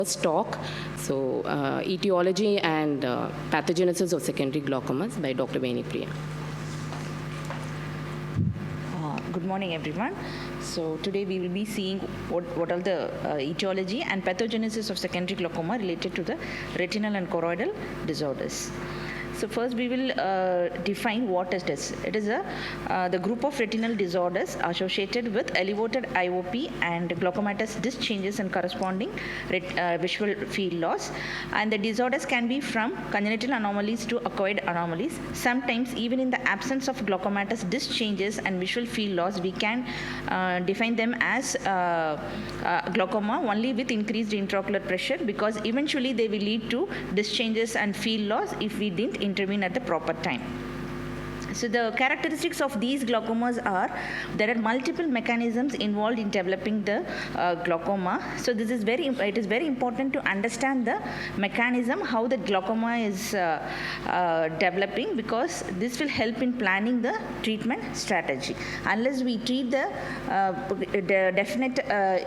First talk, so etiology and pathogenesis of secondary glaucomas by Dr. Venipriya. Good morning, everyone. So today we will be seeing what are the etiology and pathogenesis of secondary glaucoma related to the retinal and choroidal disorders. So first we will define what it is. It is the group of retinal disorders associated with elevated IOP and glaucomatous disc changes and corresponding visual field loss. And the disorders can be from congenital anomalies to acquired anomalies. Sometimes even in the absence of glaucomatous disc changes and visual field loss, we can define them as glaucoma only with increased intraocular pressure, because eventually they will lead to disc changes and field loss if we didn't intervene at the proper time. So the characteristics of these glaucomas are there are multiple mechanisms involved in developing the glaucoma. So it is very important to understand the mechanism how the glaucoma is developing, because this will help in planning the treatment strategy. Unless we treat the definite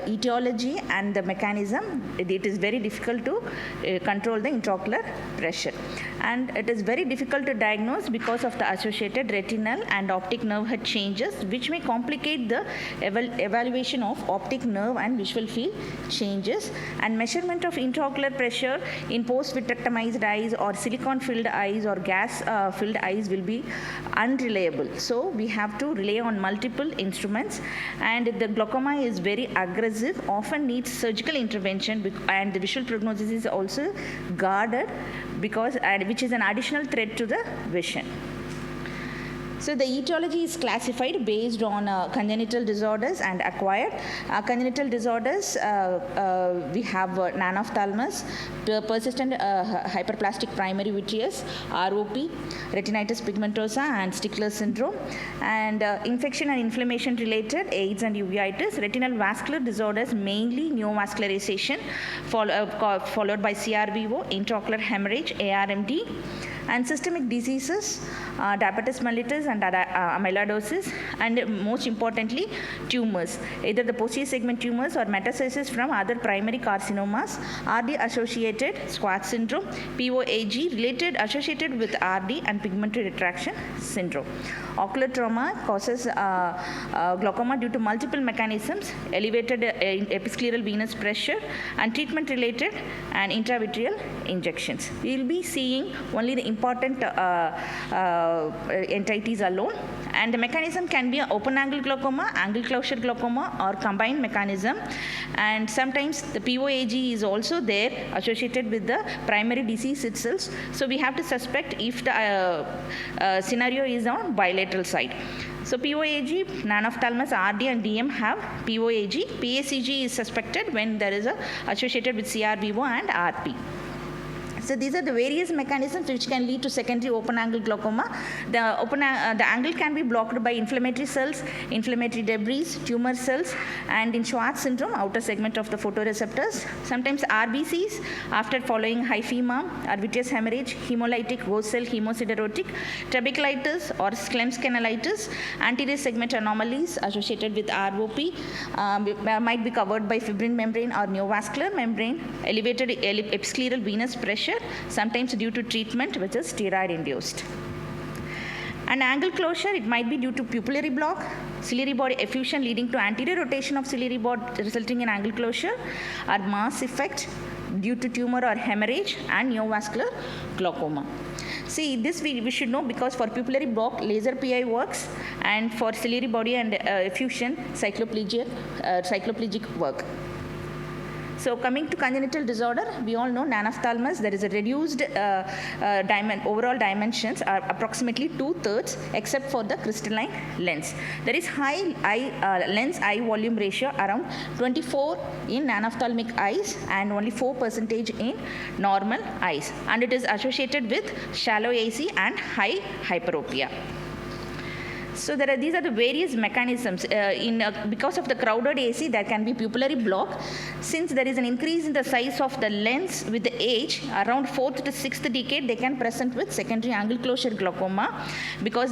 etiology and the mechanism, it is very difficult to control the intraocular pressure, and it is very difficult to diagnose because of the associated retinal and optic nerve head changes, which may complicate the evaluation of optic nerve and visual field changes. And measurement of intraocular pressure in post-vitrectomized eyes or silicone-filled eyes or gas-filled eyes will be unreliable. So we have to rely on multiple instruments, and the glaucoma is very aggressive, often needs surgical intervention, and the visual prognosis is also guarded which is an additional threat to the vision. So the etiology is classified based on congenital disorders and acquired. Congenital disorders, we have nanophthalmus, persistent hyperplastic primary vitreous, ROP, retinitis pigmentosa, and Stickler syndrome. And infection and inflammation related, AIDS and uveitis. Retinal vascular disorders, mainly neovascularization, followed by CRVO, intraocular hemorrhage, ARMD. And systemic diseases, diabetes mellitus and amyloidosis, and most importantly, tumors, either the posterior segment tumors or metastasis from other primary carcinomas, RD-associated Schwartz syndrome, POAG related associated with RD and pigmentary retraction syndrome. Ocular trauma causes glaucoma due to multiple mechanisms, elevated episcleral venous pressure, and treatment-related and intravitreal injections. We will be seeing only the important entities alone, and the mechanism can be an open-angle glaucoma, angle closure glaucoma, or combined mechanism. And sometimes the POAG is also there associated with the primary disease itself. So we have to suspect if the scenario is on bilateral side. So POAG, nanophthalmus, RD and DM have POAG. PACG is suspected when there is a associated with CRVO and RP. So these are the various mechanisms which can lead to secondary open-angle glaucoma. The angle can be blocked by inflammatory cells, inflammatory debris, tumor cells, and in Schwartz syndrome, outer segment of the photoreceptors. Sometimes RBCs after following hyphema, or vitreous hemorrhage, hemolytic ghost cell hemosiderotic, trabeculitis or Schlemm's canalitis, anterior segment anomalies associated with ROP might be covered by fibrin membrane or neovascular membrane, elevated episcleral venous pressure, sometimes due to treatment which is steroid induced. And angle closure, it might be due to pupillary block, ciliary body effusion leading to anterior rotation of ciliary body resulting in angle closure, or mass effect due to tumor or hemorrhage, and neovascular glaucoma. See, this we should know, because for pupillary block, laser PI works, and for ciliary body and effusion, cycloplegic work. So coming to congenital disorder, we all know nanophthalmus, there is a reduced overall dimensions are approximately 2/3 except for the crystalline lens. There is high lens eye volume ratio around 24 in nanophthalmic eyes and only 4% in normal eyes, and it is associated with shallow AC and high hyperopia. So these are the various mechanisms. Because of the crowded AC, there can be pupillary block. Since there is an increase in the size of the lens with the age, around 4th to 6th decade, they can present with secondary angle closure glaucoma, because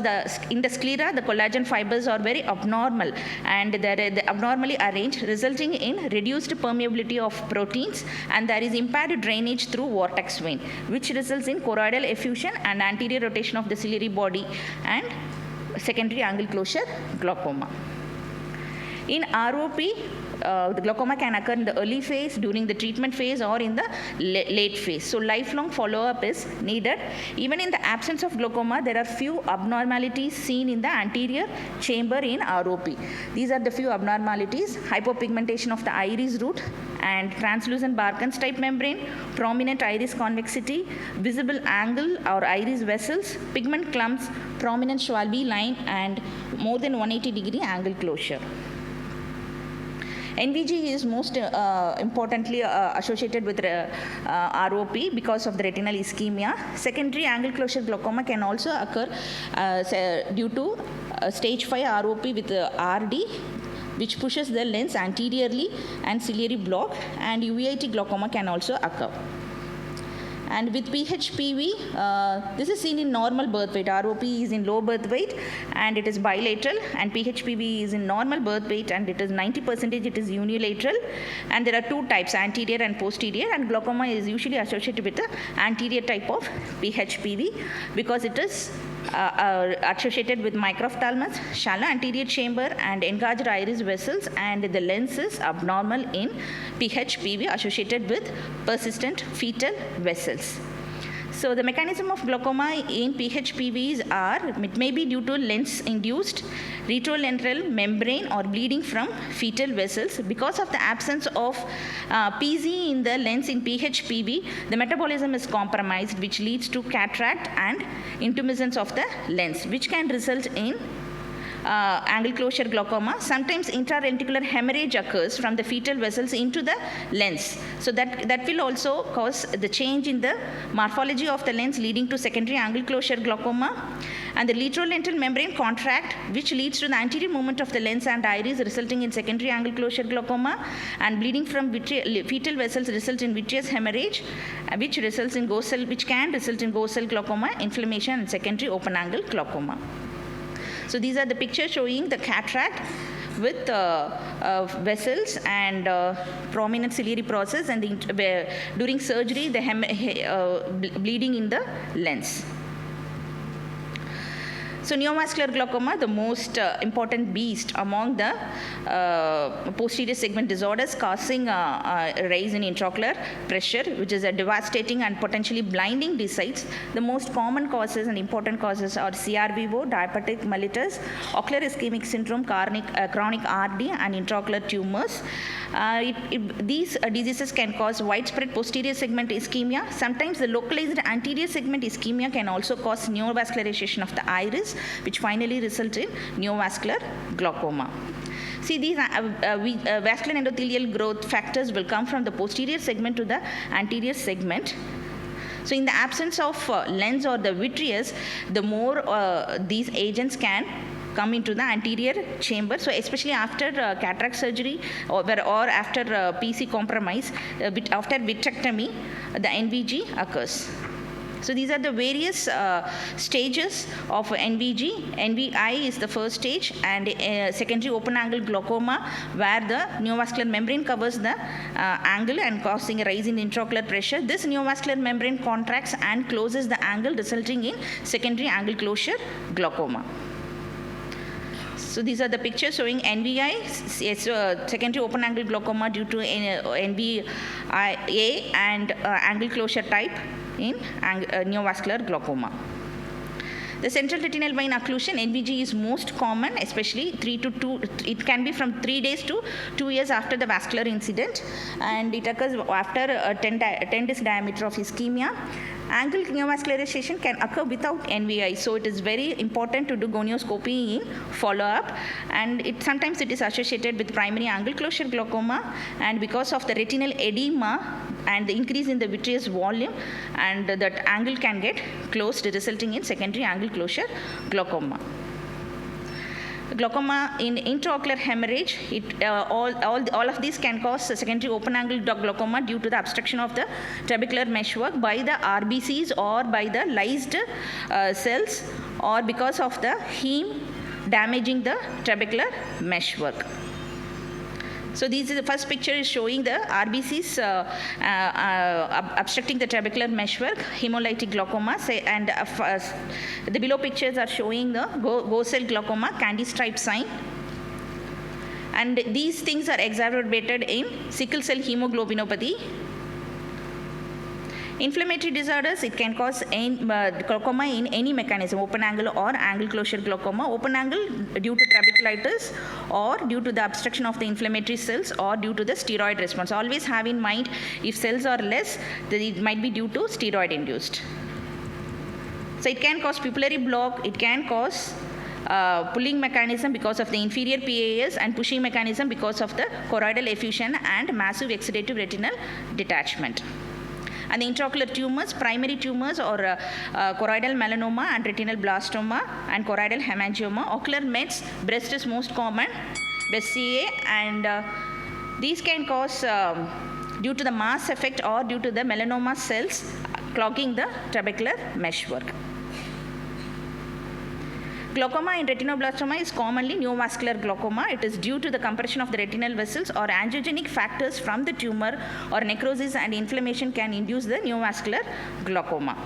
in the sclera, the collagen fibers are very abnormal, and they're abnormally arranged, resulting in reduced permeability of proteins, and there is impaired drainage through vortex vein, which results in choroidal effusion and anterior rotation of the ciliary body and secondary angle closure glaucoma. In ROP, the glaucoma can occur in the early phase, during the treatment phase, or in the late phase. So lifelong follow-up is needed. Even in the absence of glaucoma, there are few abnormalities seen in the anterior chamber in ROP. These are the few abnormalities: hypopigmentation of the iris root and translucent Barkhan's type membrane, prominent iris convexity, visible angle or iris vessels, pigment clumps, prominent Schwalbe line, and more than 180-degree angle closure. NVG is most importantly associated with ROP because of the retinal ischemia. Secondary angle closure glaucoma can also occur due to stage 5 ROP with RD, which pushes the lens anteriorly, and ciliary block, and uveitic glaucoma can also occur. And with PHPV, this is seen in normal birth weight. ROP is in low birth weight and it is bilateral, and PHPV is in normal birth weight and it is 90%, it is unilateral. And there are two types, anterior and posterior, and glaucoma is usually associated with the anterior type of PHPV because it is associated with microphthalmus, shallow anterior chamber, and engorged iris vessels, and the lens is abnormal in PHPV associated with persistent fetal vessels. So the mechanism of glaucoma in PHPVs are, it may be due to lens-induced retrolateral membrane or bleeding from fetal vessels. Because of the absence of PZ in the lens in PHPV, the metabolism is compromised, which leads to cataract and intumescence of the lens, which can result in angle closure glaucoma. Sometimes intrareticular hemorrhage occurs from the fetal vessels into the lens. So that will also cause the change in the morphology of the lens, leading to secondary angle closure glaucoma. And the retrolateral membrane contract, which leads to the anterior movement of the lens and iris, resulting in secondary angle closure glaucoma. And bleeding from fetal vessels results in vitreous hemorrhage, which can result in Gosel glaucoma, inflammation, and secondary open angle glaucoma. So these are the pictures showing the cataract with vessels and prominent ciliary process, and during surgery the bleeding in the lens. So neovascular glaucoma, the most important beast among the posterior segment disorders, causing a rise in intraocular pressure, which is a devastating and potentially blinding disease. The most common causes and important causes are CRVO, diabetic mellitus, ocular ischemic syndrome, chronic RD, and intraocular tumors. These diseases can cause widespread posterior segment ischemia. Sometimes the localized anterior segment ischemia can also cause neovascularization of the iris, which finally result in neovascular glaucoma. See, these vascular endothelial growth factors will come from the posterior segment to the anterior segment. So in the absence of lens or the vitreous, the more these agents can come into the anterior chamber. So especially after cataract surgery or after PC compromise, after vitrectomy, the NVG occurs. So these are the various stages of NVG. NVI is the first stage, and secondary open angle glaucoma, where the neovascular membrane covers the angle and causing a rise in intraocular pressure. This neovascular membrane contracts and closes the angle, resulting in secondary angle closure glaucoma. So these are the pictures showing NVI, secondary open angle glaucoma due to NVIA and angle closure type in neovascular glaucoma. The central retinal vein occlusion, NVG, is most common, especially 3 to 2. It can be from 3 days to 2 years after the vascular incident, and it occurs after a 10 disc diameter of ischemia. Angle neovascularization can occur without NVI, so it is very important to do gonioscopy in follow-up, and sometimes it is associated with primary angle closure glaucoma, and because of the retinal edema and the increase in the vitreous volume, and that angle can get closed, resulting in secondary angle closure glaucoma. Glaucoma in intraocular hemorrhage, all of these can cause secondary open-angle glaucoma due to the obstruction of the trabecular meshwork by the RBCs or by the lysed cells, or because of the heme damaging the trabecular meshwork. So this is the first picture is showing the RBCs obstructing the trabecular meshwork, hemolytic glaucoma, and the below pictures are showing the Gosel glaucoma, candy stripe sign. And these things are exacerbated in sickle cell hemoglobinopathy. Inflammatory disorders, it can cause glaucoma in any mechanism, open angle or angle closure glaucoma. Open angle due to trabeculitis, or due to the obstruction of the inflammatory cells, or due to the steroid response. Always have in mind, if cells are less, then it might be due to steroid induced. So it can cause pupillary block, it can cause pulling mechanism because of the inferior PAS, and pushing mechanism because of the choroidal effusion and massive exudative retinal detachment. And the intraocular tumors, primary tumors, or choroidal melanoma and retinal blastoma and choroidal hemangioma. Ocular mets, breast is most common, breast CA, and these can cause due to the mass effect or due to the melanoma cells clogging the trabecular meshwork. Glaucoma in retinoblastoma is commonly neovascular glaucoma. It is due to the compression of the retinal vessels or angiogenic factors from the tumor, or necrosis and inflammation can induce the neovascular glaucoma.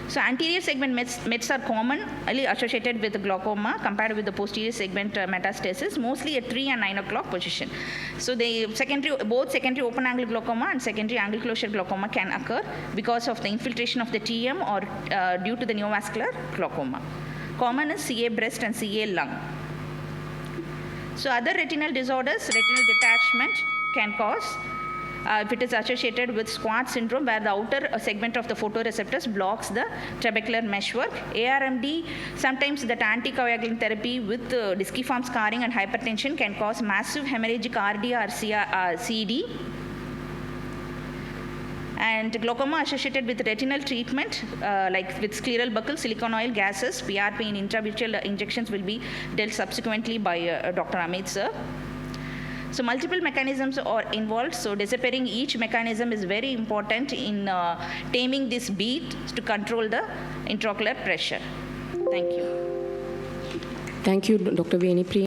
So anterior segment mets are commonly associated with glaucoma compared with the posterior segment metastasis, mostly at 3 and 9 o'clock position. So both secondary open angle glaucoma and secondary angle closure glaucoma can occur because of the infiltration of the TM or due to the neovascular glaucoma. Common is CA breast and CA lung. So other retinal disorders, retinal detachment can cause if it is associated with Schwartz syndrome, where the outer segment of the photoreceptors blocks the trabecular meshwork. ARMD, sometimes that anticoagulant therapy with disciform scarring and hypertension can cause massive hemorrhagic RD or CD. And glaucoma associated with retinal treatment, like with scleral buckle, silicone oil, gases, PRP in intravitreal injections will be dealt subsequently by Dr. Amit sir. So multiple mechanisms are involved. So disappearing each mechanism is very important in taming this beat to control the intraocular pressure. Thank you. Thank you, Dr. Venipriya.